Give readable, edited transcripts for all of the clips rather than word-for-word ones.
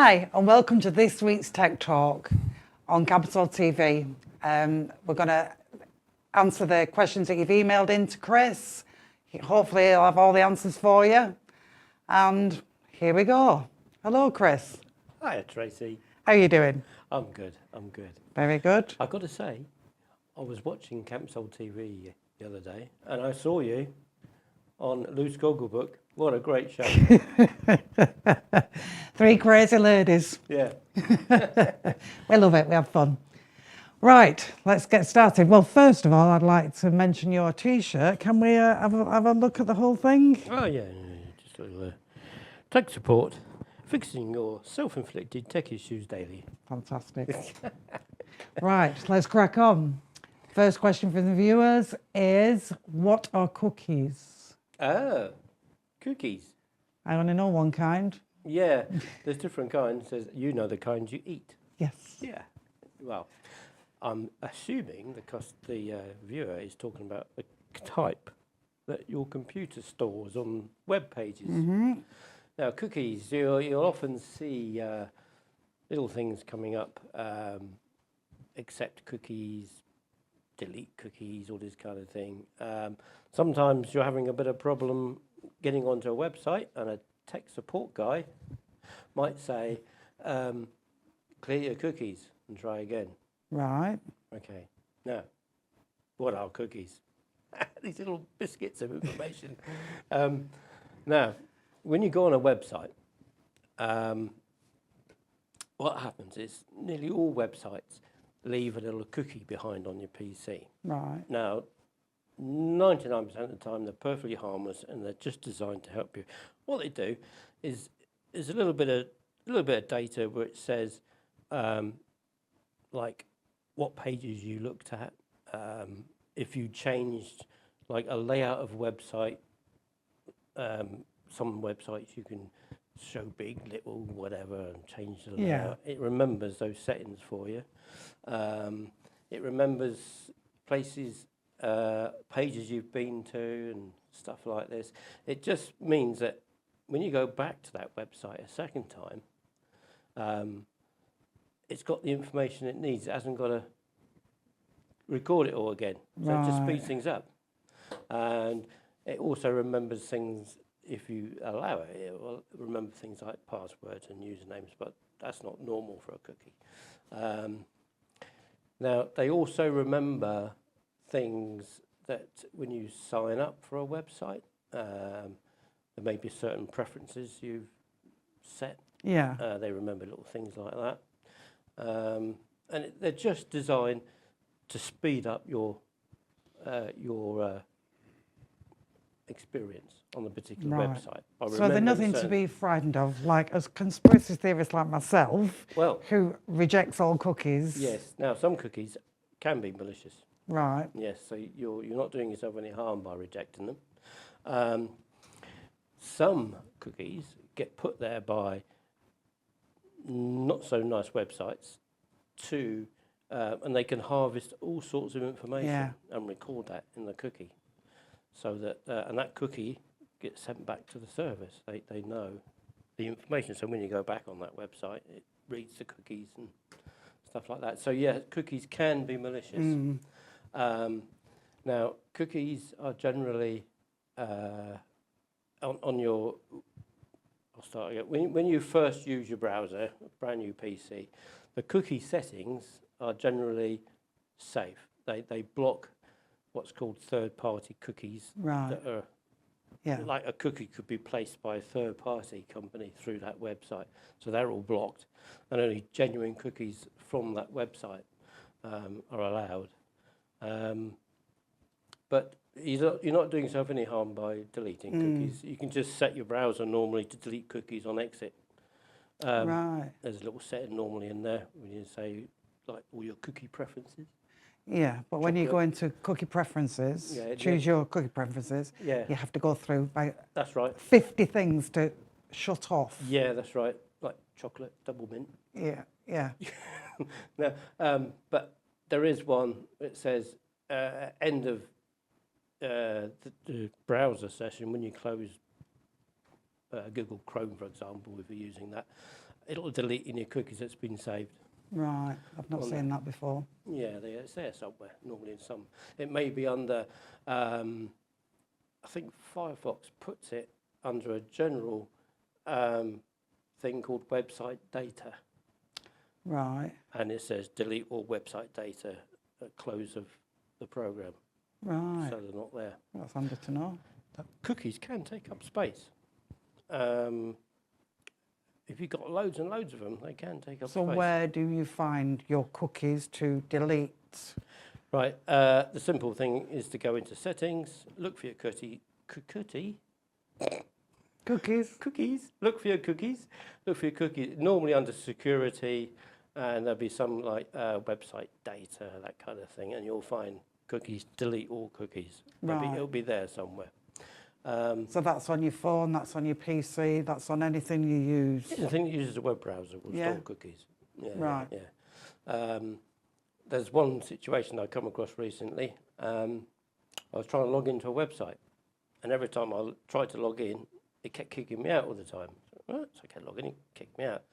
Hi, and welcome to this week's Tech Talk on Capital TV. We're going to answer the questions that you've emailed in to Chris. Hopefully he'll have all the answers for you. And here we go. Hello, Chris. Hiya, Tracy. How are you doing? I'm good. Very good. I've got to say, I was watching Campsol TV the other day, and I saw you on Loose Gogglebook. What a great show. Three crazy ladies. Yeah. We love it. We have fun. Right, let's get started. Well, first of all, I'd like to mention your T-shirt. Can we have a look at the whole thing? Oh, yeah. Just a little tech support. Fixing your self-inflicted tech issues daily. Fantastic. Right, let's crack on. First question from the viewers is, what are cookies? Ah, cookies. I only know one kind. Yeah, there's different kinds. You know the kind you eat. Yes. Yeah. Well, I'm assuming because the viewer is talking about the type that your computer stores on web pages. Mm-hmm. Now, cookies, you'll often see little things coming up, accept cookies, delete cookies, all this kind of thing. Sometimes you're having a bit of problem getting onto a website, and a tech support guy might say, clear your cookies and try again. Right. Okay. Now, what are cookies? These little biscuits of information. Now, when you go on a website, what happens is nearly all websites leave a little cookie behind on your PC. Right. Now, 99% of the time they're perfectly harmless and they're just designed to help you. What they do is a little bit of data where it says like what pages you looked at, if you changed like a layout of website. Some websites you can show big, little, whatever, and change the layout. It remembers those settings for you. It remembers places, pages you've been to and stuff like this. It just means that when you go back to that website a second time, it's got the information it needs. It hasn't got to record it all again. So it just speeds things up. And it also remembers things. If you allow it, it will remember things like passwords and usernames, but that's not normal for a cookie. Now, they also remember things that when you sign up for a website, there may be certain preferences you've set. Yeah. They remember little things like that. And they're just designed to speed up your experience on the particular website. So they're nothing to be frightened of, like as conspiracy theorists like myself, who rejects all cookies. Yes. Now, some cookies can be malicious. Right. Yes. So you're not doing yourself any harm by rejecting them. Some cookies get put there by not so nice websites and they can harvest all sorts of information and record that in the cookie. So that and that cookie gets sent back to the service. They know the information. So when you go back on that website, it reads the cookies and stuff like that. So yeah, cookies can be malicious. Now, cookies are generally on your. I'll start again. When you first use your browser, a brand new PC, the cookie settings are generally safe. They block what's called third-party cookies that are like a cookie could be placed by a third-party company through that website. So they're all blocked, and only genuine cookies from that website are allowed. But you're not doing yourself any harm by deleting cookies. You can just set your browser normally to delete cookies on exit. There's a little setting normally in there when you say like all your cookie preferences. Yeah, but when you go into cookie preferences, choose your cookie preferences, you have to go through that's right. 50 things to shut off. Yeah, that's right. Like chocolate, double mint. Yeah. Now, but there is one that says end of the browser session when you close Google Chrome, for example, if you're using that, it'll delete in your cookies that's been saved. Right. I've not seen that before. Yeah, it's there somewhere, normally in some. It may be under, I think Firefox puts it under a general thing called website data. Right. And it says delete all website data at close of the program. Right. So they're not there. That's handy to know. Cookies can take up space. If you've got loads and loads of them, they can take up space. So where do you find your cookies to delete? Right, the simple thing is to go into settings, look for your cookies, normally under security, and there'll be some like website data, that kind of thing, and you'll find cookies, delete all cookies. Right. It'll be there somewhere. So that's on your phone, that's on your PC, that's on anything you use? Anything that uses a web browser will store cookies. Yeah, right. Yeah. There's one situation I come across recently. I was trying to log into a website, and every time I tried to log in, it kept kicking me out all the time. So I kept logging in, it kicked me out.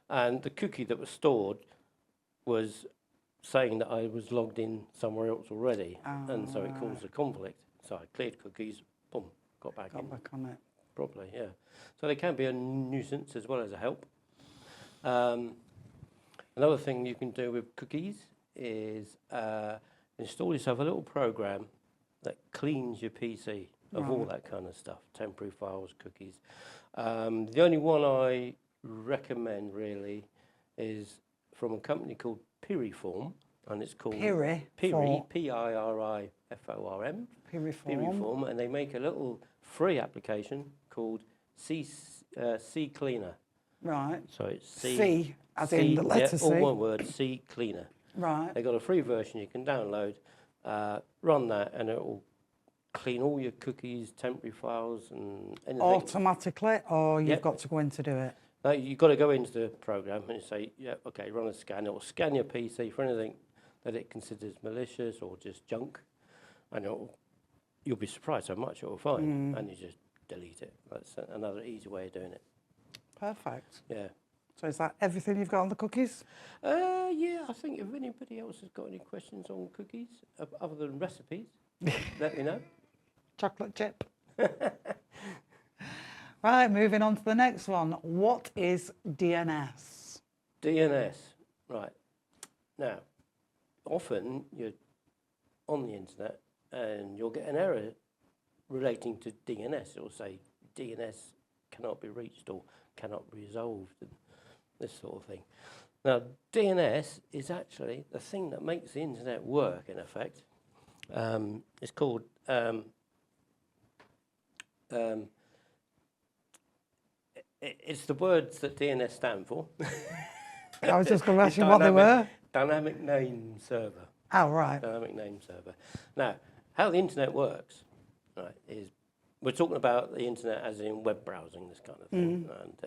And the cookie that was stored was saying that I was logged in somewhere else already, and so it caused a conflict. So I cleared cookies, boom, got back on it. Properly, yeah. So they can be a nuisance as well as a help. Another thing you can do with cookies is install yourself a little program that cleans your PC of all that kind of stuff, temporary files, cookies. The only one I recommend really is from a company called Piriform, and it's called Piri, P-I-R-I-F-O-R-M, Piriform, and they make a little free application called C Cleaner. Right. So it's C, as in the letter C. All one word, C Cleaner. Right. They've got a free version you can download, run that, and it will clean all your cookies, temporary files, and anything. Automatically, or you've got to go in to do it? No, you've got to go into the program and you say, yeah, okay, run a scan. It will scan your PC for anything that it considers malicious or just junk, and you'll be surprised how much it will find, and you just delete it. That's another easy way of doing it. Perfect. Yeah. So is that everything you've got on the cookies? Yeah, I think if anybody else has got any questions on cookies, other than recipes, let me know. Chocolate chip. Right, moving on to the next one. What is DNS? DNS, right. Now, often you're on the internet and you'll get an error relating to DNS. It will say DNS cannot be reached or cannot be resolved, and this sort of thing. Now, DNS is actually the thing that makes the internet work, in effect. It's called it's the words that DNS stand for. I was just going to ask you what they were. Dynamic Name Server. Oh, right. Dynamic Name Server. Now, how the internet works, right, is we're talking about the internet as in web browsing, this kind of thing, and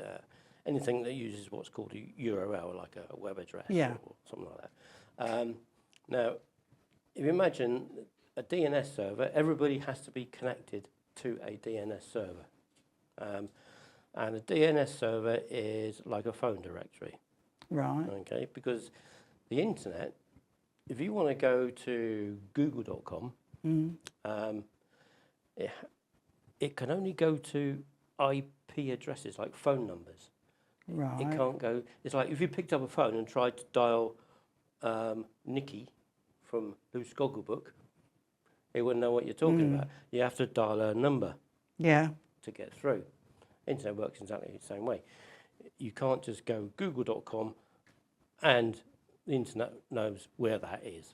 anything that uses what's called a URL, like a web address or something like that. Now, if you imagine a DNS server, everybody has to be connected to a DNS server. And a DNS server is like a phone directory. Right. Okay, because the internet, if you want to go to google.com, it can only go to IP addresses, like phone numbers. Right. It can't go, it's like if you picked up a phone and tried to dial Nikki from Loose Gogglebook, it wouldn't know what you're talking about. You have to dial a number to get through. Internet works exactly the same way. You can't just go google.com and the internet knows where that is.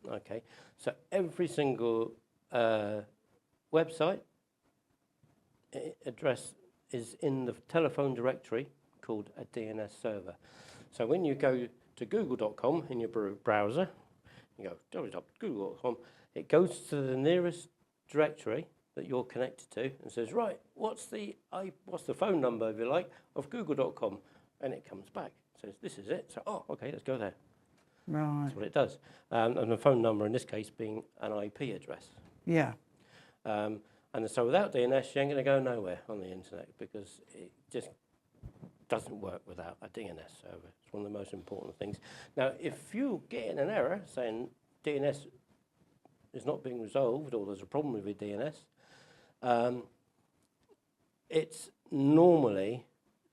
Okay, so every single website address is in the telephone directory called a DNS server. So when you go to google.com in your browser, you go www.google.com, it goes to the nearest directory that you're connected to and says, right, what's the phone number, if you like, of google.com? And it comes back, says, this is it. So, okay, let's go there. Right. That's what it does. And the phone number in this case being an IP address. Yeah. And so without DNS, you ain't going to go nowhere on the internet because it just doesn't work without a DNS server. It's one of the most important things. Now, if you get an error saying DNS is not being resolved or there's a problem with your DNS, it's normally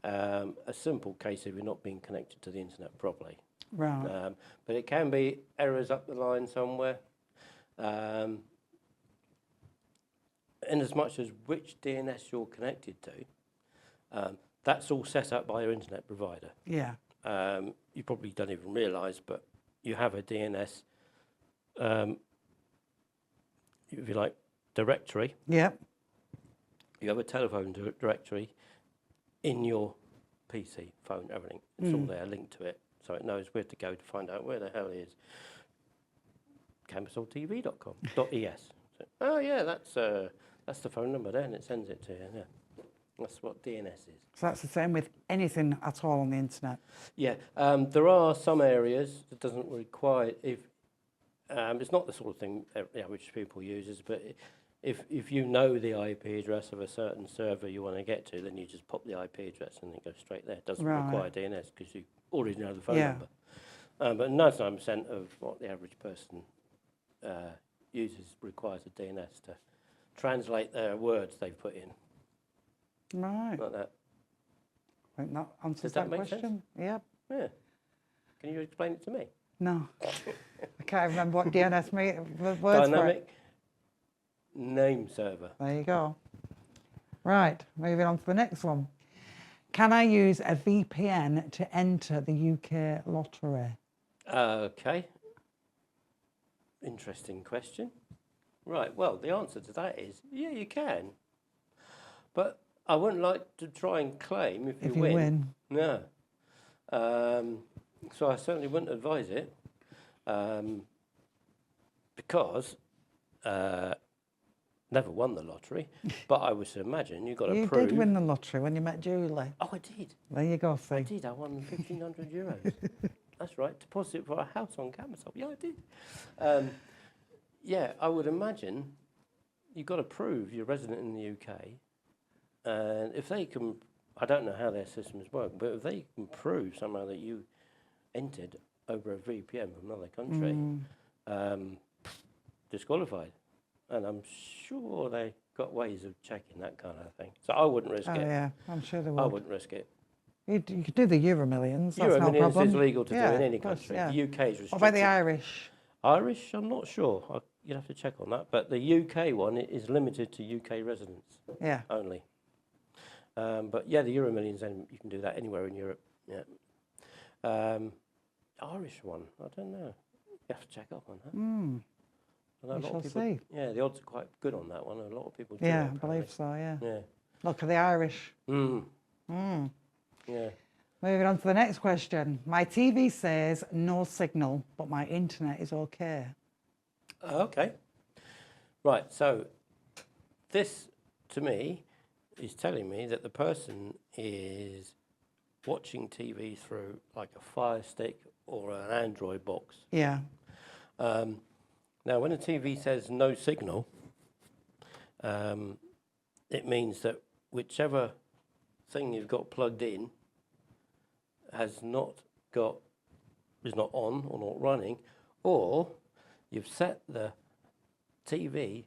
a simple case of you're not being connected to the internet properly. Right. But it can be errors up the line somewhere. In as much as which DNS you're connected to, that's all set up by your internet provider. Yeah. You probably don't even realise, but you have a DNS, if you like, directory. Yep. You have a telephone directory in your PC, phone, everything. It's all there, linked to it, so it knows where to go to find out where the hell it is. CambersalTV.com.es. So, oh yeah, that's the phone number there, and it sends it to you. Yeah, that's what DNS is. So that's the same with anything at all on the internet. Yeah, there are some areas that doesn't require it's not the sort of thing the average people uses, but if you know the IP address of a certain server you want to get to, then you just pop the IP address and it goes straight there. It doesn't require DNS because you already know the phone number. But 99% of what the average person uses requires a DNS to translate their words they've put in. Right. Like that. I think that answers Does that make question. sense? Yep. Yeah. Can you explain it to me? No. I can't remember what DNS words for it. Dynamic name server. There you go. Right, moving on to the next one. Can I use a VPN to enter the UK lottery? Okay. Interesting question. Right, well, the answer to that is, yeah, you can. But I wouldn't like to try and claim if you win. No. So I certainly wouldn't advise it because never won the lottery, but I would imagine you've got to prove... You did win the lottery when you met Julie. Oh, I did. There you go, see. I did. I won 1,500 euros. That's right. Deposit for a house on Cambrsole. Yeah, I did. Yeah, I would imagine you've got to prove you're resident in the UK. And if they can, I don't know how their systems work, but if they can prove somehow that you entered over a VPN from another country, disqualified. And I'm sure they got ways of checking that kind of thing. So I wouldn't risk it. Oh, yeah, I'm sure they would. I wouldn't risk it. You could do the Euro Millions, that's Euro no Millions problem. is legal to do in any of course, country. yeah. The UK is restricted. What about the Irish? Irish, I'm not sure. You'd have to check on that. But the UK one is limited to UK residents only. But yeah, the Euro Millions, then you can do that anywhere in Europe. Yeah. Irish one, I don't know. You have to check up on that. We shall see. Yeah, the odds are quite good on that one. A lot of people do. Yeah, I believe so, yeah. Yeah. Look at the Irish. Yeah. Moving on to the next question. My TV says no signal, but my internet is okay. Okay. Right, so this, to me, is telling me that the person is watching TV through like a Fire Stick or an Android box. Yeah. Now, when a TV says no signal, it means that whichever thing you've got plugged in is not on or not running, or you've set the TV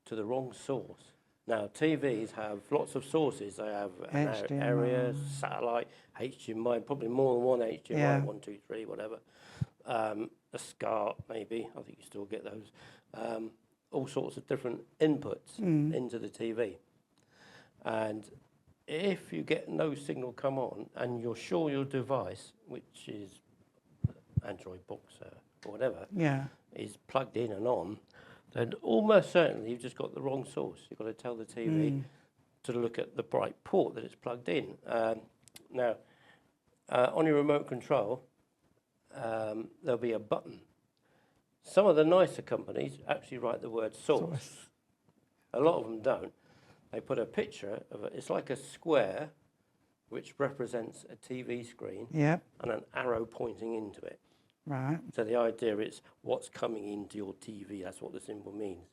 to the wrong source. Now, TVs have lots of sources. They have an area, satellite, HDMI, probably more than one HDMI, 1, 2, 3, whatever. A SCART, maybe. I think you still get those. All sorts of different inputs into the TV. And if you get no signal come on and you're sure your device, which is Android box or whatever, is plugged in and on, then almost certainly you've just got the wrong source. You've got to tell the TV to look at the bright port that it's plugged in. Now, on your remote control, there'll be a button. Some of the nicer companies actually write the word source. A lot of them don't. They put a picture of it. It's like a square which represents a TV screen and an arrow pointing into it. Right. So the idea is what's coming into your TV. That's what the symbol means.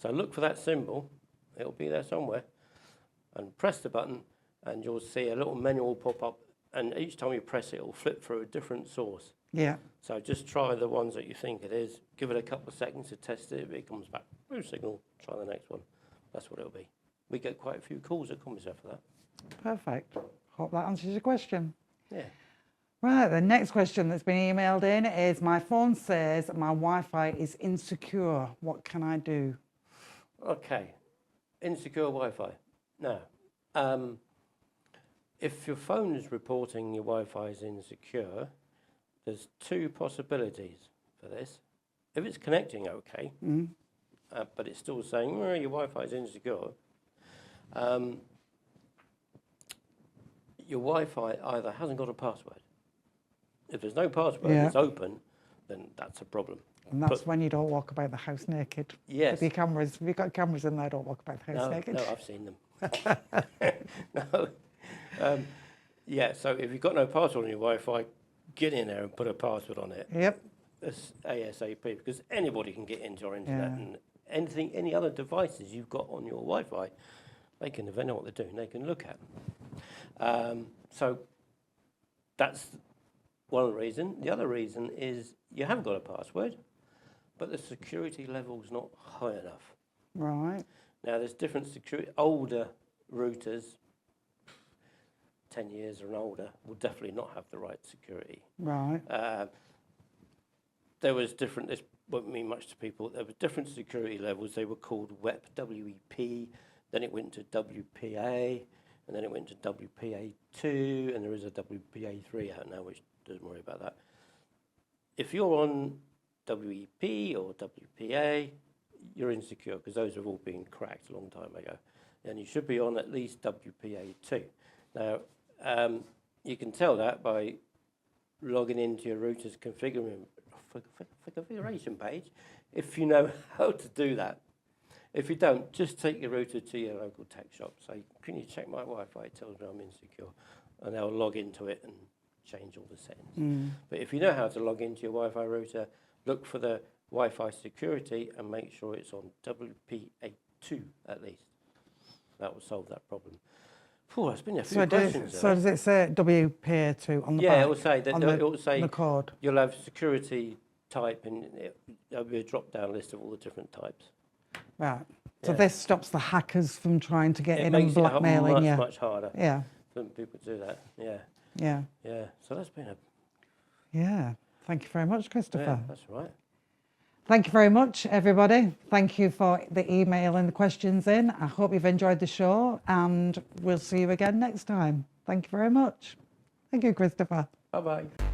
So look for that symbol. It'll be there somewhere. And press the button and you'll see a little menu will pop up, and each time you press it, it will flip through a different source. Yeah. So just try the ones that you think it is. Give it a couple of seconds to test it. If it comes back, blue signal, try the next one. That's what it'll be. We get quite a few calls at Combiset for that. Perfect. Hope that answers your question. Yeah. Right, the next question that's been emailed in is, my phone says my Wi-Fi is insecure. What can I do? Okay. Insecure Wi-Fi. Now, if your phone is reporting your Wi-Fi is insecure, there's two possibilities for this. If it's connecting okay, but it's still saying, your Wi-Fi is insecure, your Wi-Fi either hasn't got a password. If there's no password, it's open, then that's a problem. And that's when you don't walk about the house naked. Yes. With your cameras. If you've got cameras in there, don't walk about the house naked. No, I've seen them. No. Yeah, so if you've got no password on your Wi-Fi, get in there and put a password on it. Yep. That's ASAP, because anybody can get into your internet, and any other devices you've got on your Wi-Fi, they can, if they know what they're doing, they can look at. So that's one of the reasons. The other reason is you have got a password, but the security level's not high enough. Right. Now, there's different security. Older routers, 10 years and older, will definitely not have the right security. Right. There was different, this won't mean much to people, there were different security levels. They were called WEP, W-E-P, then it went to WPA, and then it went to WPA2, and there is a WPA3 out now, which doesn't worry about that. If you're on WEP or WPA, you're insecure, because those have all been cracked a long time ago. And you should be on at least WPA2. Now, you can tell that by logging into your router's configuration page, if you know how to do that. If you don't, just take your router to your local tech shop. Say, can you check my Wi-Fi? It tells me I'm insecure. And they'll log into it and change all the settings. But if you know how to log into your Wi-Fi router, look for the Wi-Fi security and make sure it's on WPA2 at least. That will solve that problem. Phew, it's been a few questions. So does it say WPA2 on the back? Yeah, it will say that. It will say the code. You'll have security type, and there'll be a drop-down list of all the different types. Right. So this stops the hackers from trying to get in and blackmailing you. It makes it much harder. Yeah. For people to do that. Yeah. Yeah. Yeah. So that's been a. Yeah. Thank you very much, Christopher. Yeah, that's right. Thank you very much, everybody. Thank you for the email and the questions in. I hope you've enjoyed the show, and we'll see you again next time. Thank you very much. Thank you, Christopher. Bye-bye.